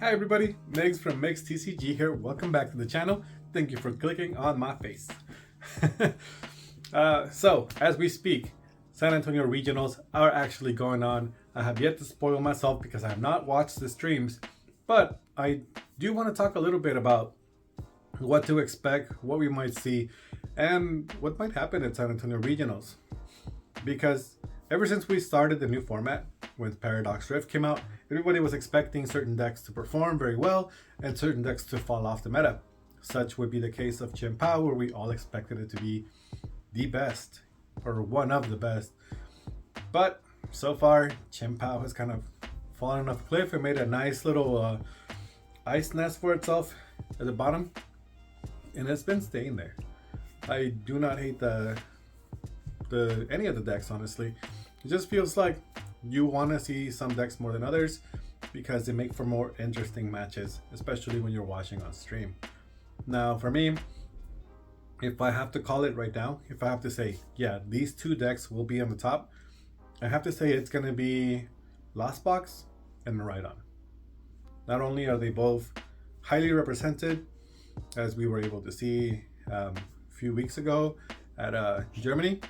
Hi everybody, Migs from MigsTCG here. Welcome back to the channel. Thank you for clicking on my face. So, as we speak, San Antonio Regionals are actually going on. I have yet to spoil myself because I have not watched the streams, but I do want to talk a little bit about what to expect, what we might see, and what might happen at San Antonio Regionals. Because ever since we started the new format, when Paradox Rift came out, everybody was expecting certain decks to perform very well and certain decks to fall off the meta. Such would be the case of Chen Pao, where we all expected it to be the best, or one of the best. But so far, Chen Pao has kind of fallen off a cliff and made a nice little ice nest for itself at the bottom, and it's been staying there. I do not hate the any of the decks, honestly. It just feels like you want to see some decks more than others because they make for more interesting matches, especially when you're watching on stream. Now, for me, if I have to call it right now, if I have to say, yeah, these two decks will be on the top, I have to say it's going to be Lost Box and Rhydon. Not only are they both highly represented, as we were able to see a few weeks ago at Germany,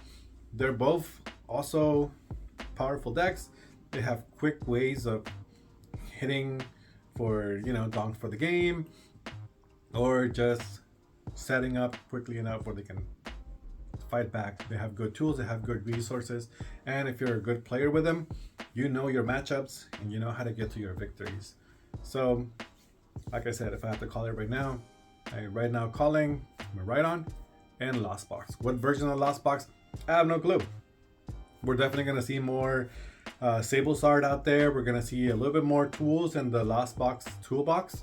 they're both also powerful decks. They have quick ways of hitting for, donk for the game, or just setting up quickly enough where they can fight back. They have good tools, they have good resources, and if you're a good player with them, you know your matchups and you know how to get to your victories. So, like I said, if I have to call it right now, I'm right now calling Rhydon and Lost Box. What version of Lost Box? I have no clue. We're definitely going to see more Sable Sard out there. We're going to see a little bit more tools in the Lost Box toolbox,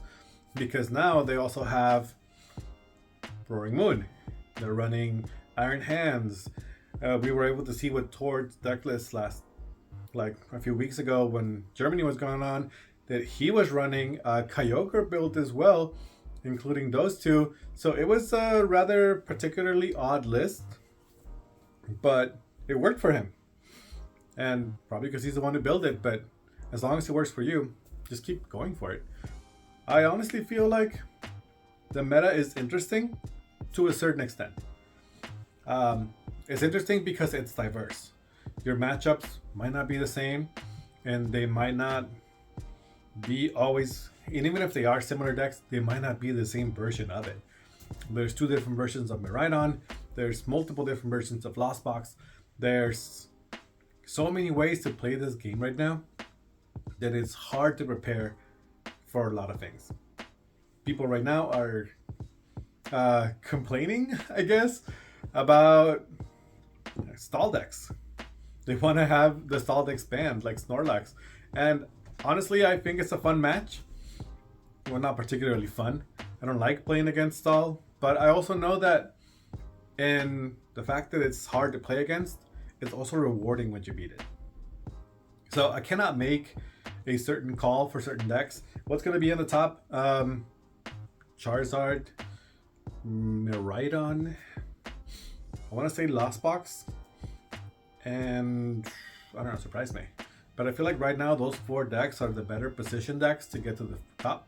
because now they also have Roaring Moon. They're running Iron Hands. We were able to see with Tord's deck list like a few weeks ago when Germany was going on, that he was running a Kyogre build as well, including those two. So it was a rather particularly odd list, but it worked for him. And probably because he's the one who built it, but as long as it works for you, just keep going for it. I honestly feel like the meta is interesting to a certain extent. It's interesting because it's diverse. Your matchups might not be the same, and they might not be always, and even if they are similar decks, they might not be the same version of it. There's two different versions of Rhydon. There's multiple different versions of Lost Box. There's so many ways to play this game right now that it's hard to prepare for a lot of things. People right now are complaining, I guess, about stall decks. They want to have the stall decks banned, like Snorlax. And honestly, I think it's a fun match. Well, not particularly fun. I don't like playing against stall, but I also know that in the fact that it's hard to play against, it's also rewarding when you beat it. So I cannot make a certain call for certain decks. What's going to be on the top? Charizard, Miraidon, I want to say Lost Box, and I don't know, surprise me. But I feel like right now those four decks are the better position decks to get to the top.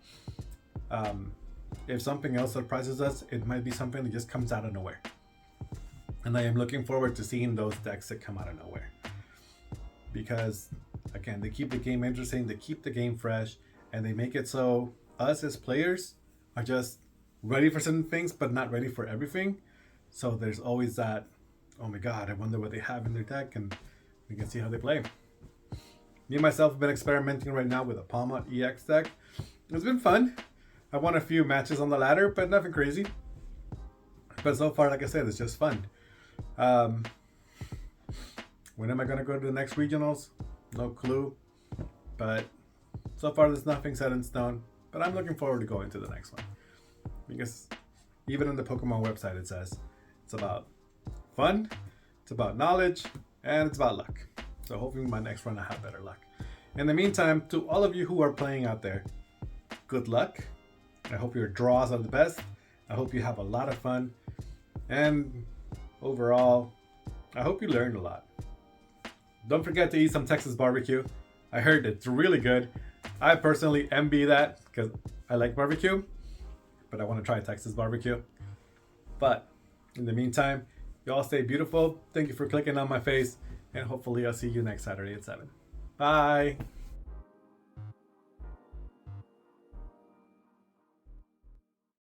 If something else surprises us, it might be something that just comes out of nowhere. And I am looking forward to seeing those decks that come out of nowhere. Because, again, they keep the game interesting, they keep the game fresh, and they make it so us as players are just ready for certain things, but not ready for everything. So there's always that, oh my god, I wonder what they have in their deck, and we can see how they play. Me and myself have been experimenting right now with a Palmot EX deck. It's been fun. I won a few matches on the ladder, but nothing crazy. But so far, like I said, it's just fun. When am I going to go to the next regionals? No clue. But so far, there's nothing set in stone. But I'm looking forward to going to the next one. Because even on the Pokemon website, it says it's about fun, it's about knowledge, and it's about luck. So hopefully my next run I have better luck. In the meantime, to all of you who are playing out there, good luck. I hope your draws are the best. I hope you have a lot of fun. And overall, I hope you learned a lot. Don't forget to eat some Texas barbecue. I heard it's really good. I personally envy that because I like barbecue, but I want to try Texas barbecue. But in the meantime, you all stay beautiful. Thank you for clicking on my face, and hopefully I'll see you next Saturday at 7. Bye.